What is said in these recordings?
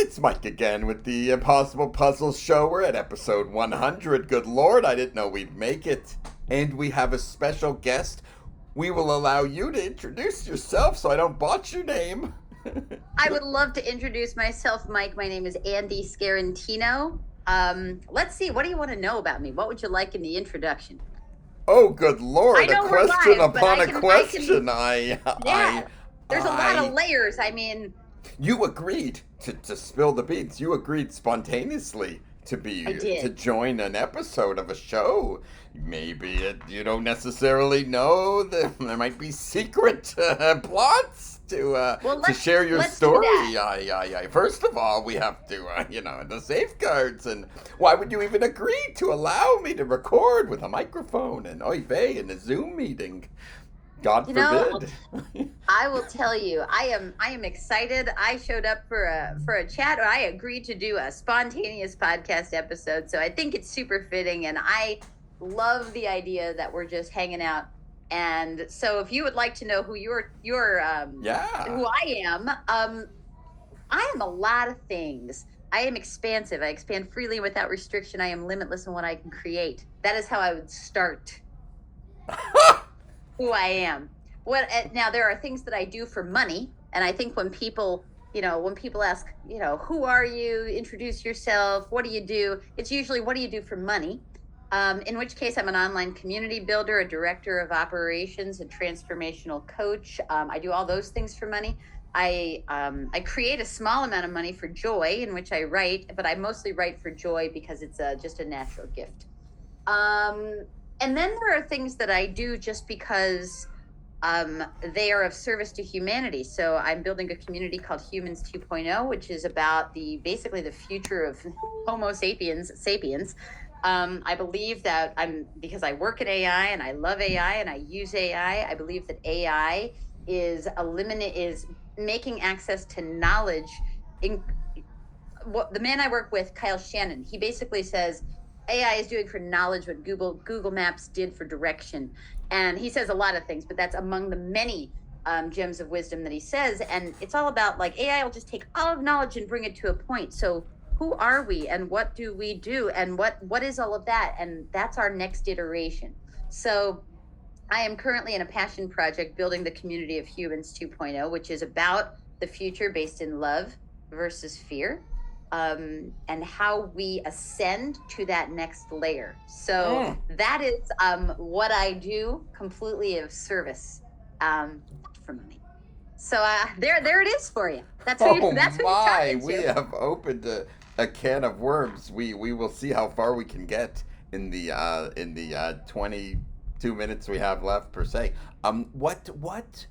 It's Mike again with the Impossible Puzzles Show. We're at episode 100. Good Lord, I didn't know we'd make it. And we have a special guest. We will allow you to introduce yourself so I don't botch your name. I would love to introduce myself, Mike. My name is Andee Scarantino. Let's see, what do you want to know about me? What would you like in the introduction? Oh, good Lord, I know a we're question live, but upon I a can- question. There's a lot of layers. I mean, You agreed to spill the beans. You agreed spontaneously I did. to join an episode of a show. Maybe you don't necessarily know that there might be secret plots Well, to share your let's do story. that. First of all, we have to the safeguards. And why would you even agree to allow me to record with a microphone and oy vey in a Zoom meeting? God forbid. I will tell you, I am excited. I showed up for a chat. I agreed to do a spontaneous podcast episode, so I think it's super fitting, and I love the idea that we're just hanging out. And so, if you would like to know who who I am, I am a lot of things. I am expansive. I expand freely without restriction. I am limitless in what I can create. That is how I would start who I am. Now there are things that I do for money, and I think when people ask, who are you? Introduce yourself. What do you do? It's usually, what do you do for money? In which case, I'm an online community builder, a director of operations, a transformational coach. I do all those things for money. I create a small amount of money for joy, in which I write, but I mostly write for joy because it's just a natural gift. And then there are things that I do just because they are of service to humanity. So I'm building a community called Humans 2.0, which is about basically the future of Homo sapiens. I believe that because I work in AI and I love AI and I use AI, I believe that AI is making access to knowledge. The man I work with, Kyle Shannon, he basically says AI is doing for knowledge what Google Maps did for direction. And he says a lot of things, but that's among the many gems of wisdom that he says. And it's all about, like, AI will just take all of knowledge and bring it to a point. So who are we and what do we do and what is all of that? And that's our next iteration. So I am currently in a passion project building the community of Humans 2.0, which is about the future based in love versus fear. And how we ascend to that next layer. So that is what I do, completely of service for money. So there it is for you. That's who you're talking to. We have opened a can of worms. We will see how far we can get in the 22 minutes we have left per se. What?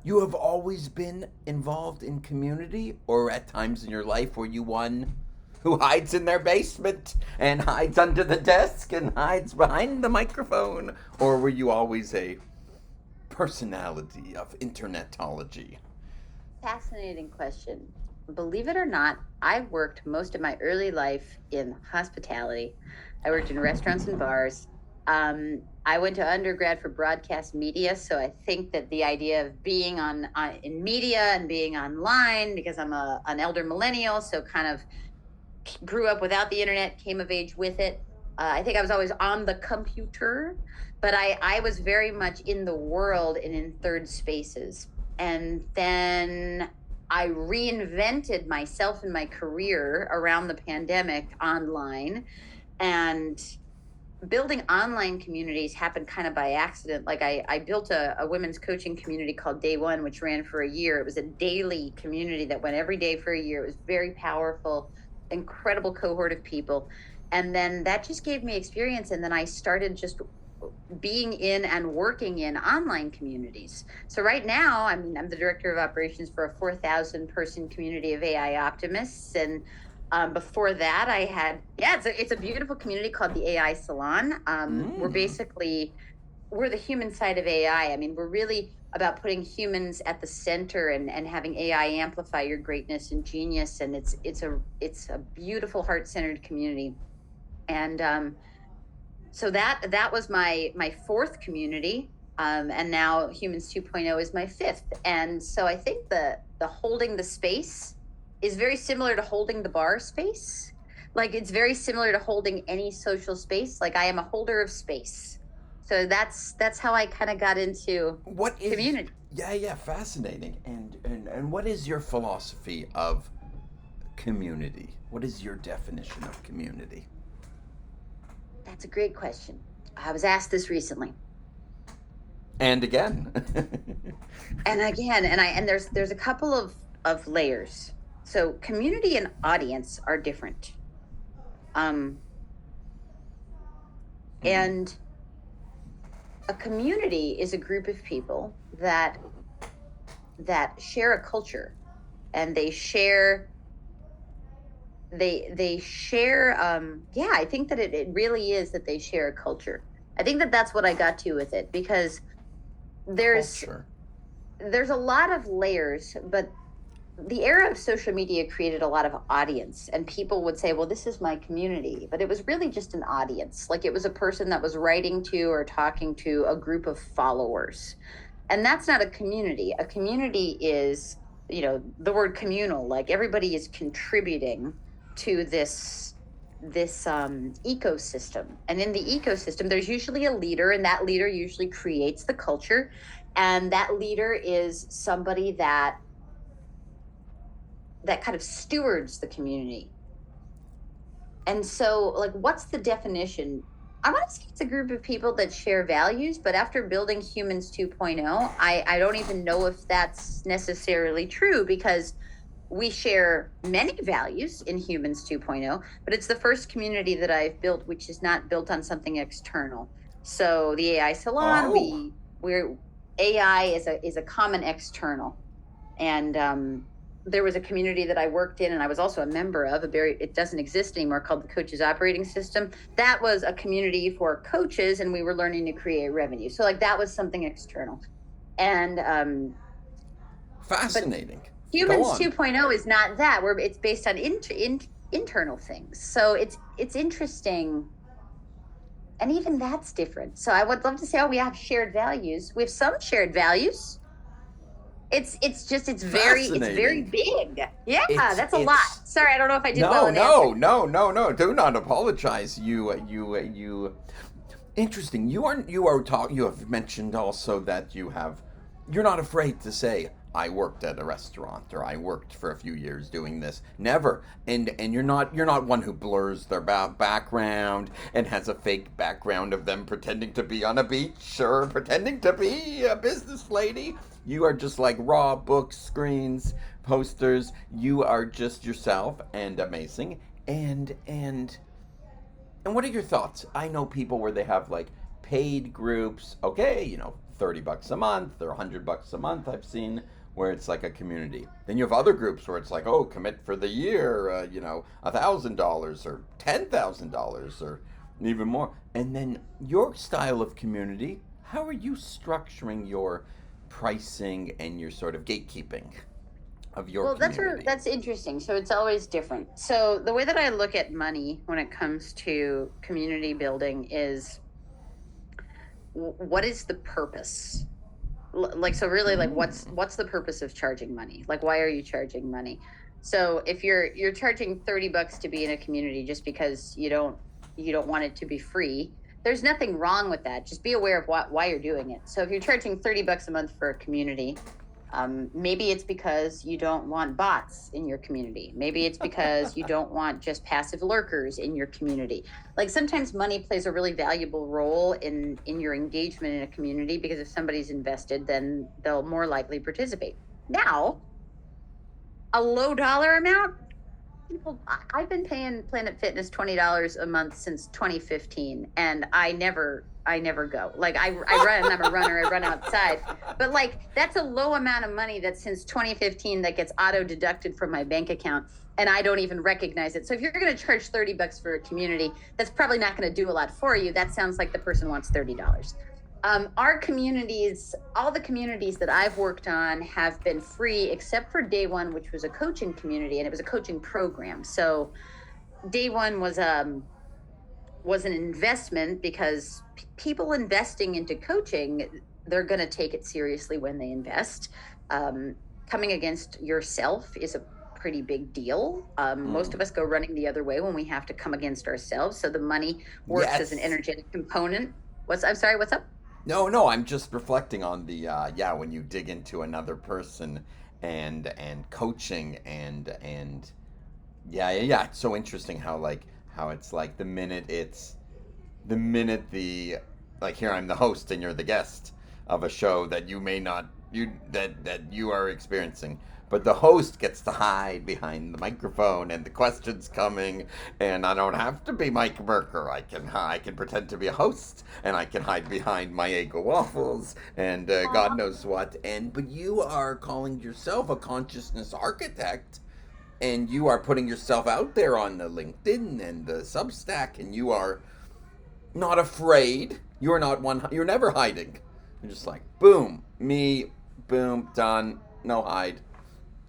You have always been involved in community, or at times in your life were you one who hides in their basement and hides under the desk and hides behind the microphone? Or were you always a personality of internetology? Fascinating question. Believe it or not, I've worked most of my early life in hospitality. I worked in restaurants and bars. I went to undergrad for broadcast media, so I think that the idea of being in media and being online, because I'm an elder millennial, so kind of grew up without the internet, came of age with it. I think I was always on the computer, but I was very much in the world and in third spaces. And then I reinvented myself and my career around the pandemic online, and building online communities happened kind of by accident. Like I built a women's coaching community called Day One, which ran for a year. It was a daily community that went every day for a year. It was very powerful, incredible cohort of people. And then that just gave me experience. And then I started just being in and working in online communities. So right now, I'm the director of operations for a 4,000 person community of AI optimists. And before that, I had, it's a beautiful community called the AI Salon. We're the human side of AI. I mean, we're really about putting humans at the center and having AI amplify your greatness and genius. And it's a beautiful heart-centered community. And so that was my fourth community. And now Humans 2.0 is my fifth. And so I think the holding the space is very similar to holding the bar space. Like it's very similar to holding any social space. Like I am a holder of space. So that's how I kind of got into What is community. yeah, yeah, fascinating. And what is your philosophy of community? What is your definition of community? That's a great question. I was asked this recently. And again. And again, and there's a couple of layers. So community and audience are different. Um Mhm. and a community is a group of people that share a culture, and they share yeah, I think that it really is that they share a culture. I think that that's what I got to with it, because there's Culture. there's a lot of layers, but the era of social media created a lot of audience, and people would say, well, this is my community, but it was really just an audience. Like it was a person that was writing to or talking to a group of followers, and that's not a community. A community is, the word communal, like everybody is contributing to this ecosystem, and in the ecosystem there's usually a leader, and that leader usually creates the culture, and that leader is somebody that kind of stewards the community. And so, like, what's the definition? I want to say it's a group of people that share values, but after building Humans 2.0, I don't even know if that's necessarily true, because we share many values in Humans 2.0, but it's the first community that I've built which is not built on something external. So the AI salon, Oh, we're AI is a common external. And there was a community that I worked in, and I was also a member of it doesn't exist anymore, called the Coaches Operating System. That was a community for coaches, and we were learning to create revenue. So like that was something external. And but fascinating. Go Humans on. 2.0 is not that, where it's based on internal things. So it's interesting, and even that's different. So I would love to say, oh, we have shared values. We have some shared values. It's very Fascinating. big. Yeah, that's a lot. It's Sorry, I don't know if I did well no, in answering. no, no, no, no. Do not apologize. You. Interesting. You are talk. You have mentioned also that you're not afraid to say I worked at a restaurant or I worked for a few years doing this. Never. And you're not one who blurs their background and has a fake background of them pretending to be on a beach or pretending to be a business lady. You are just like raw books, screens, posters. You are just yourself and amazing. And what are your thoughts? I know people where they have like paid groups. Okay, $30 a month or $100 a month. I've seen where it's like a community. Then you have other groups where it's like, oh, commit for the year. $1,000 or $10,000 or even more. And then your style of community. How are you structuring your pricing and your sort of gatekeeping of your Well, community? that's interesting. So it's always different. So the way that I look at money when it comes to community building is, what is the purpose? Like, so really, like Mm. what's the purpose of charging money? Like, why are you charging money? So if you're charging $30 to be in a community just because you don't want it to be free, there's nothing wrong with that. Just be aware of why you're doing it. So if you're charging $30 a month for a community, maybe it's because you don't want bots in your community. Maybe it's because you don't want just passive lurkers in your community. Like sometimes money plays a really valuable role in your engagement in a community, because if somebody's invested, then they'll more likely participate. Now, a low dollar amount, I've been paying Planet Fitness $20 a month since 2015, and I never go. Like I run. I'm a runner. I run outside, but like that's a low amount of money that since 2015 that gets auto deducted from my bank account, and I don't even recognize it. So if you're going to charge $30 for a community, that's probably not going to do a lot for you. That sounds like the person wants $30. Our communities, all the communities that I've worked on have been free, except for day one, which was a coaching community, and it was a coaching program. So day one was an investment, because people investing into coaching, they're going to take it seriously when they invest. Um, Coming against yourself is a pretty big deal. Most of us go running the other way when we have to come against ourselves. So the money works as an Yes. energetic component. I'm sorry, what's up? No, no, I'm just reflecting on the yeah, when you dig into another person and coaching and yeah, yeah, yeah. It's so interesting how how it's like the minute the like here I'm the host and you're the guest of a show that you may not that you are experiencing, but the host gets to hide behind the microphone and the questions coming, and I don't have to be Mike Merker. I can pretend to be a host and I can hide behind my Eggo waffles and God knows what. And but you are calling yourself a consciousness architect, and you are putting yourself out there on the LinkedIn and the Substack, and you are not afraid. You're not one. You're never hiding. You're just like boom, me, boom, done. No hide.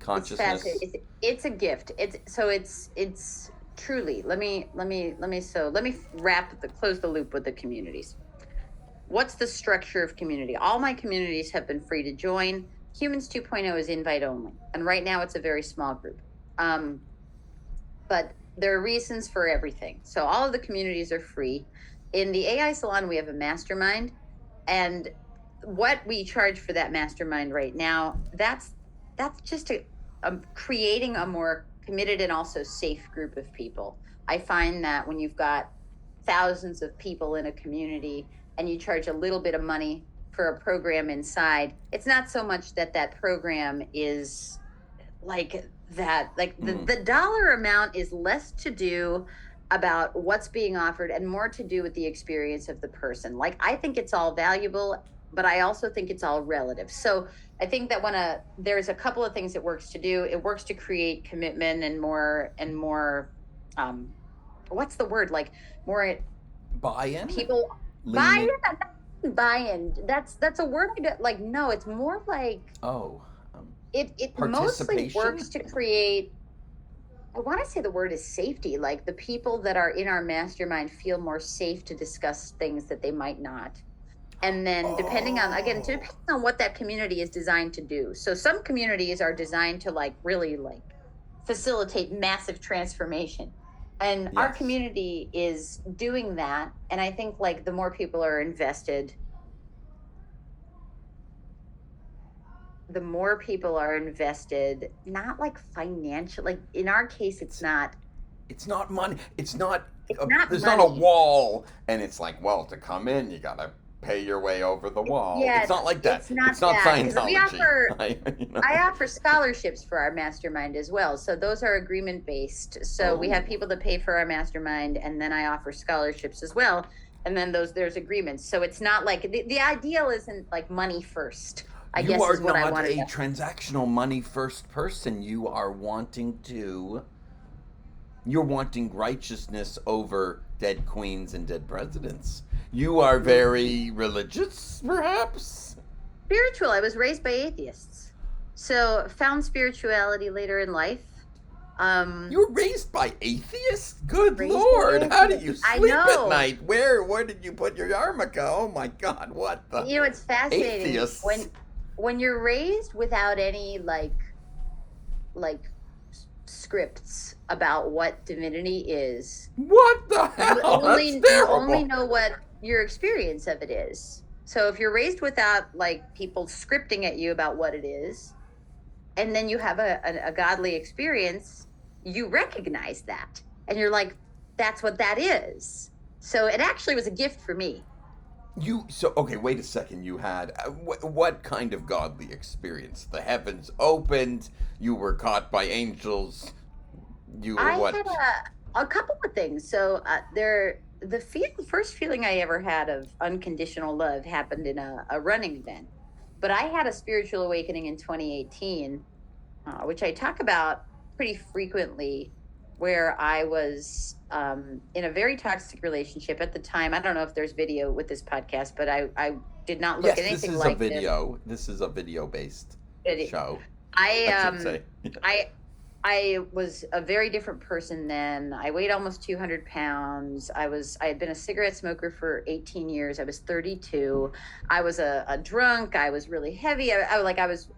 It's fascinating. Consciousness. It's a gift. It's truly. Let me close the loop with the communities. What's the structure of community? All my communities have been free to join. Humans 2.0 is invite only, and right now it's a very small group. Um, but there are reasons for everything. So all of the communities are free. In the AI salon, we have a mastermind, and what we charge for that mastermind right now, that's just creating a more committed and also safe group of people. I find that when you've got thousands of people in a community and you charge a little bit of money for a program inside, it's not so much that that program is like that, like Mm. the dollar amount is less to do about what's being offered and more to do with the experience of the person. Like, I think it's all valuable, but I also think it's all relative. So I think that there's a couple of things it works to do. It works to create commitment and more, um what's the word, like more Buy-in. people buy Leaning. in. Buy-in, that's a word I don't like. No, it's more like Oh. Um, it mostly Participation. works to create, I want to say the word is safety. Like, the people that are in our mastermind feel more safe to discuss things that they might not. And then Oh. depending on what that community is designed to do. So some communities are designed to like really like facilitate massive transformation. And our Yes. community is doing that. And I think like the more people are invested, not like financial, like in our case, It's it's not money. it's not There's not a money. wall, and it's like, well, to come in, you gotta pay your way over the wall. Yeah, It's not like that. it's not It's not that, because Scientology. You know. I offer scholarships for our mastermind as well. So those are agreement based. So we have Oh, people that pay for our mastermind, and then I offer scholarships as well. And then there's agreements. So it's not like the ideal isn't like money first, I you guess are is what I not wanted a to. transactional money first person. You're wanting righteousness over dead queens and dead presidents. You are very religious, perhaps? Spiritual. I was raised by atheists. So found spirituality later in life. You were raised by atheists? Good Raised by Lord. How do you atheists. I sleep at know. night? Where did you put your yarmulke? Oh my God, what the? It's fascinating Atheists? when you're raised without any like scripts about what divinity is. What the You hell? That's only terrible. know what your experience of it is. So if you're raised without like people scripting at you about what it is, and then you have a godly experience, you recognize that, and you're like, that's what that is. So it actually was a gift for me. Okay, wait a second. You had what kind of godly experience? The heavens opened, you were caught by angels, you I had what? a couple of things. So the first feeling I ever had of unconditional love happened in a running event. But I had a spiritual awakening in 2018, which I talk about pretty frequently, where I was in a very toxic relationship at the time. I don't know if there's video with this podcast, but I did not look Yes, at anything like this. This is a video based But show, I I should say. I I was a very different person then. I weighed almost 200 pounds. I had been a cigarette smoker for 18 years. I was 32. I was a drunk. I was really heavy. I was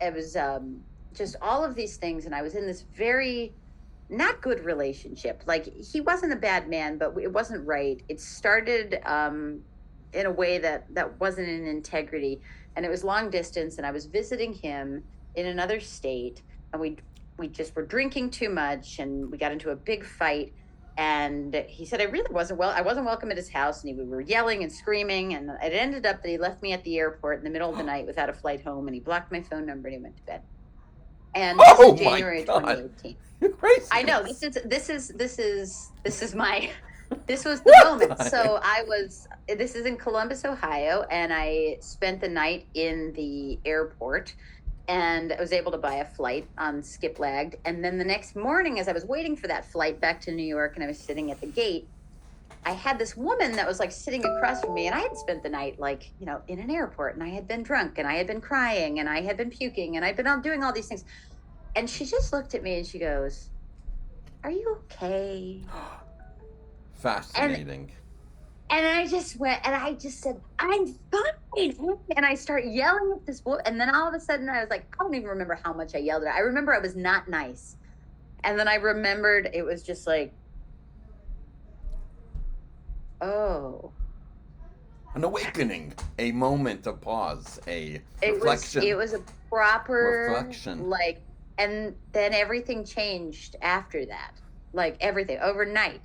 just all of these things. And I was in this very not good relationship. Like, he wasn't a bad man, but it wasn't right. It started in a way that wasn't in integrity, and it was long distance. And I was visiting him in another state, and we just were drinking too much, and we got into a big fight. And he said I wasn't welcome at his house, and we were yelling and screaming. And it ended up that he left me at the airport in the middle of the night without a flight home, and he blocked my phone number, and he went to bed. And this is Oh my January of God. 2018. Crazy. I know this is my this was the moment. So this is in Columbus, Ohio, and I spent the night in the airport, and I was able to buy a flight on Skip Lagged. And then the next morning, as I was waiting for that flight back to New York, and I was sitting at the gate, I had this woman that was like sitting across from me, and I had spent the night like, in an airport, and I had been drunk, and I had been crying, and I had been puking, and I'd been doing all these things. And she just looked at me and she goes, "Are you okay?" Fascinating. And I just went, and I just said, "I'm fine." And I start yelling at this woman. And then all of a sudden I was like, I don't even remember how much I yelled at her. I remember I was not nice. And then I remembered it was just like, oh. An awakening, a moment of pause, a reflection. It was a proper reflection. And then everything changed after that. Like, everything overnight.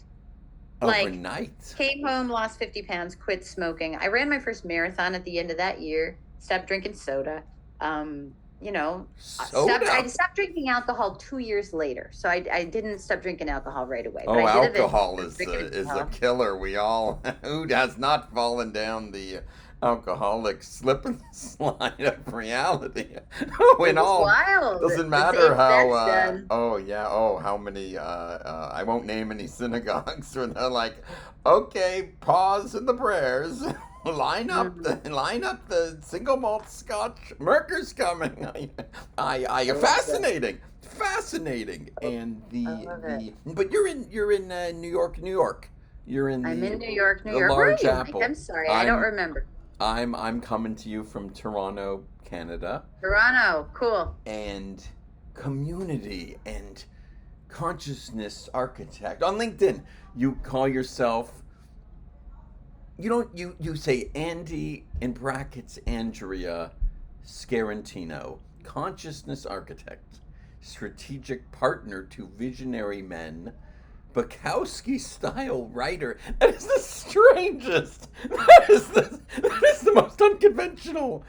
Overnight. Came home, lost 50 pounds, quit smoking. I ran my first marathon at the end of that year. Stopped drinking soda. Soda? I stopped drinking alcohol 2 years later. So I didn't stop drinking alcohol right away. But alcohol is a killer. We all, who has not fallen down the alcoholic slip and slide of reality? Wild. Doesn't matter how. How many? I won't name any synagogues where they're like, okay, pause in the prayers. Line up the single malt Scotch. Merker's coming. Fascinating. And but you're in New York. I'm in New York. The large apple. I'm sorry, I don't remember. I'm coming to you from Toronto, Canada. Toronto, cool. And community and consciousness architect. On LinkedIn, you call yourself, you say Andee in brackets Andrea Scarantino, consciousness architect, strategic partner to visionary men, Bukowski style writer. That is the strangest. That is the most unconventional.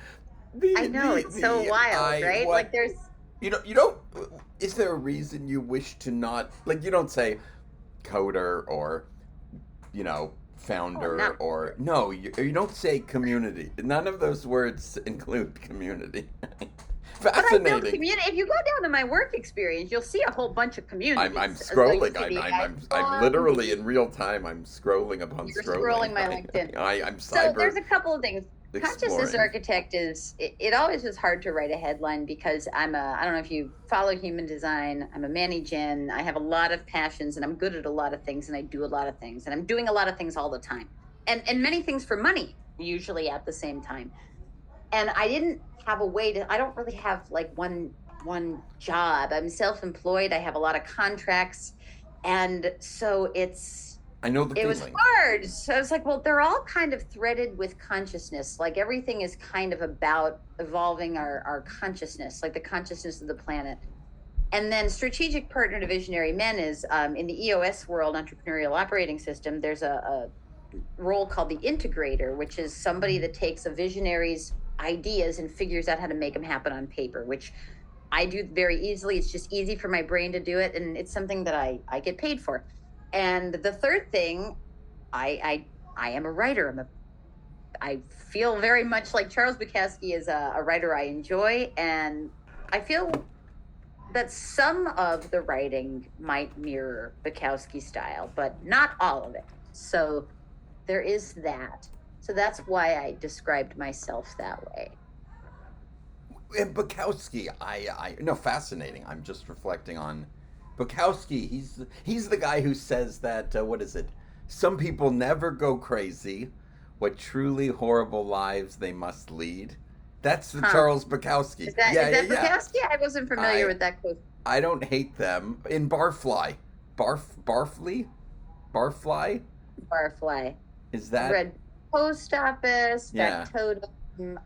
I know, it's so wild, right? There's you don't. Is there a reason you wish to not, like, you don't say coder or founder or no, you don't say community. None of those words include community. Fascinating. But I build community. If you go down to my work experience, you'll see a whole bunch of communities. I'm scrolling. I'm literally in real time. I'm scrolling upon You're scrolling. scrolling my LinkedIn. I'm cyber. So there's a couple of things. Exploring. Consciousness architect it always was hard to write a headline because I don't know if you follow human design. I'm a Manny Gen. I have a lot of passions, and I'm good at a lot of things, and I do a lot of things, and I'm doing a lot of things all the time, and many things for money usually at the same time. And I didn't have a way to. I don't really have like one job. I'm self-employed. I have a lot of contracts, and so I know the feeling. It was hard. So I was like, well, they're all kind of threaded with consciousness. Like, everything is kind of about evolving our consciousness, like the consciousness of the planet. And then strategic partner to visionary men is in the EOS world, entrepreneurial operating system, there's a role called the integrator, which is somebody that takes a visionary's ideas and figures out how to make them happen on paper, which I do very easily. It's just easy for my brain to do it. And it's something that I get paid for. And the third thing, I am a writer. I feel very much like Charles Bukowski is a writer I enjoy, and I feel that some of the writing might mirror Bukowski style, but not all of it. So there is that. So that's why I described myself that way. And Bukowski, fascinating. I'm just reflecting on Bukowski. He's the guy who says that, what is it? Some people never go crazy. What truly horrible lives they must lead. That's the Huh. Charles Bukowski. Is that Yeah, is yeah, that yeah. Bukowski? I wasn't familiar I with that quote. I don't hate them in Barfly. Barfly, Barfly. Barfly. Is I've that read Post Office, yeah? Factotum.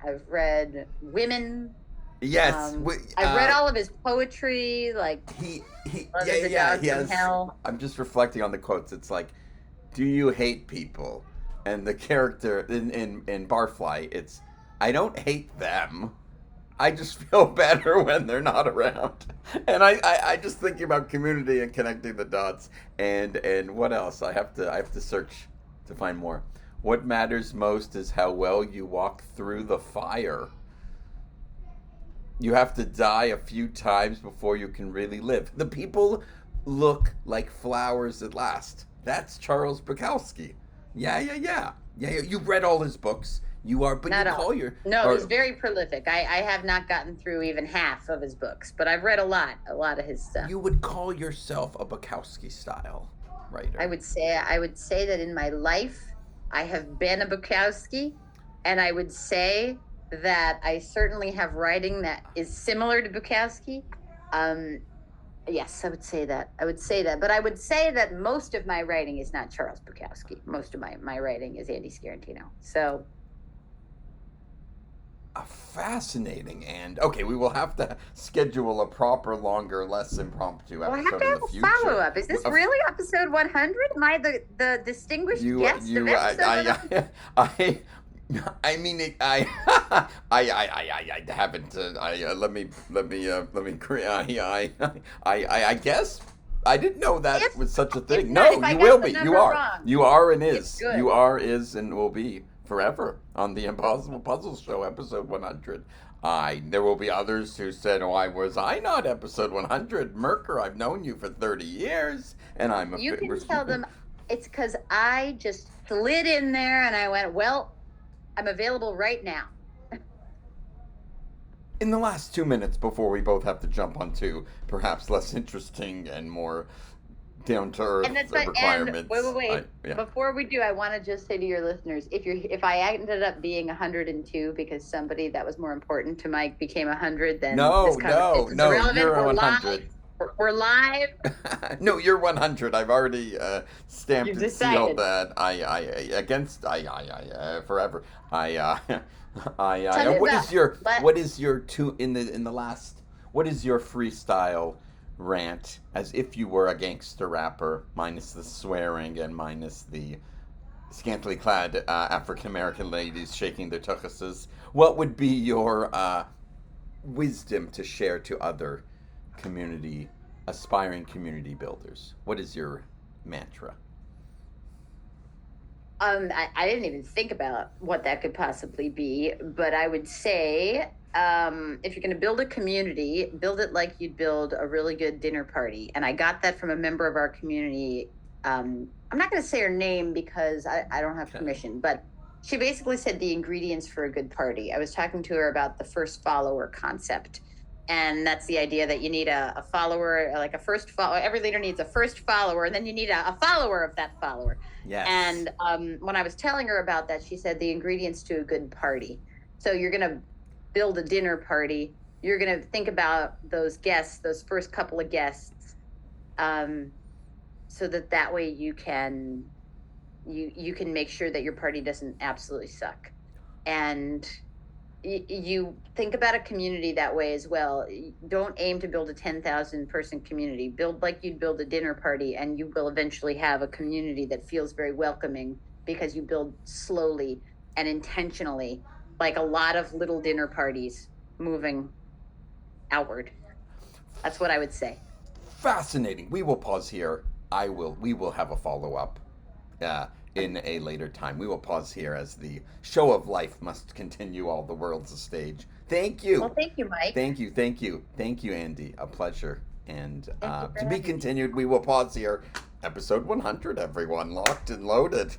I've read Women. Yes. I've read all of his poetry, like He Love yeah is a yeah Dog he from has. Hell. I'm just reflecting on the quotes. It's like, do you hate people? And the character in Barfly, it's I don't hate them. I just feel better when they're not around. And I just thinking about community and connecting the dots. And what else? I have to search to find more. What matters most is how well you walk through the fire. You have to die a few times before you can really live. The people look like flowers at last. That's Charles Bukowski. Yeah, yeah, yeah. Yeah, yeah. You've read all his books. But you Not all. call your No, he's or very prolific. I have not gotten through even half of his books, but I've read a lot of his stuff. you would call yourself a Bukowski style I writer. would say I would say that in my life I have been a Bukowski, and I would say that I certainly have writing that is similar to Bukowski. Um, yes, I would say that. I would say that, but I would say that most of my writing is not Charles Bukowski. Most of my writing is Andee Scarantino. So Fascinating, and okay, we will have to schedule a proper, longer, less impromptu well, I have episode to in have the a follow future. up. Is this Of really episode 100? Am I the distinguished you, guest of you, episode 100? I mean, I haven't. Let me. I guess I didn't know that If was such a if thing. not, No, if I you got will the be. number wrong, You are, and it's is. good. You are, is, and will be forever on the Impossible Puzzle Show, episode 100. There will be others who said, "Oh, I not episode 100?" Merker, I've known you for 30 years, and I'm a. You can tell them it's because I just slid in there and I went, well, I'm available right now. In the last 2 minutes before we both have to jump onto perhaps less interesting and more down to earth And that's my requirements. and wait. Yeah. Before we do, I want to just say to your listeners, if I ended up being 102 because somebody that was more important to Mike became 100, then this conversation is irrelevant. You're We're 100. live. We're live. No, you're 100. I've already stamped You've and sealed decided. that. Forever. Tell me what is your two in the last? What is your freestyle rant as if you were a gangster rapper, minus the swearing and minus the scantily clad African American ladies shaking their tuchuses? What would be your wisdom to share to other aspiring community builders? What is your mantra? I didn't even think about what that could possibly be, but I would say if you're going to build a community, build it like you'd build a really good dinner party. And I got that from a member of our community. I'm not going to say her name because I don't have permission, but she basically said the ingredients for a good party. I was talking to her about the first follower concept. And that's the idea that you need a follower, like a first follower. Every leader needs a first follower, and then you need a follower of that follower. Yes. And when I was telling her about that, she said the ingredients to a good party. So you're going to build a dinner party. You're going to think about those guests, those first couple of guests, so that way you can make sure that your party doesn't absolutely suck. And you think about a community that way as well. Don't aim to build a 10,000 person community. Build like you'd build a dinner party, and you will eventually have a community that feels very welcoming because you build slowly and intentionally, like a lot of little dinner parties moving outward. That's what I would say. Fascinating. We will pause here. We will have a follow-up in a later time. We will pause here as the show of life must continue. All the world's a stage. Thank you. Well, thank you, Mike. Thank you, Andee. A pleasure. And Thank you for to be having me. continued, we will pause here. Episode 100, everyone. Locked and loaded.